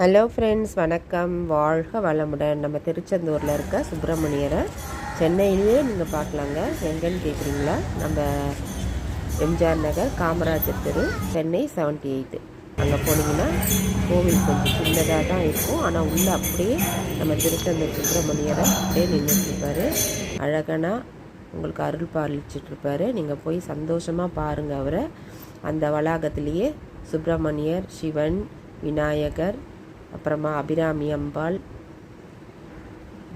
Hello friends, வணக்கம். வாழ்க வளமுடன். நம்ம திருச்செந்தூரில் இருக்க சுப்பிரமணியரை சென்னையிலேயே நீங்கள் பார்க்கலாங்க. எங்கன்னு கேட்குறீங்களா? நம்ம எம்ஜிஆர் நகர், காமராஜர் தெரு, சென்னை 78. அங்கே போனீங்கன்னா கோவில் கொஞ்சம் சின்னதாக தான் இருக்கும். ஆனால் உள்ளே அப்படியே நம்ம திருச்செந்தூர் சுப்பிரமணியரை அப்படியே நின்றுட்டுருப்பார். அழகனா உங்களுக்கு அருள் பாலிச்சிட்ருப்பார். நீங்கள் போய் சந்தோஷமாக பாருங்கள் அவரை. அந்த வளாகத்திலேயே சுப்பிரமணியர், சிவன், விநாயகர், அப்புறமா அபிராமி அம்பாள்,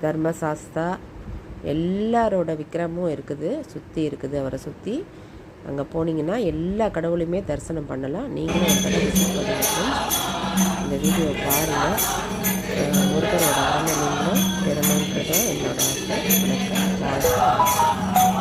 தர்மசாஸ்தா எல்லாரோட விக்கிரமும் இருக்குது, சுற்றி இருக்குது. அவரை சுற்றி அங்கே போனீங்கன்னா எல்லா கடவுளையுமே தரிசனம் பண்ணலாம். நீங்களும் ஒரு கடவுள் விசிட் பண்ணுங்கள். இந்த வீடியோ பாருங்கள். முருகனோட அரண்மனை நீங்களும் பெறணுன்றதை என்னோட ஆசை. வணக்கம்.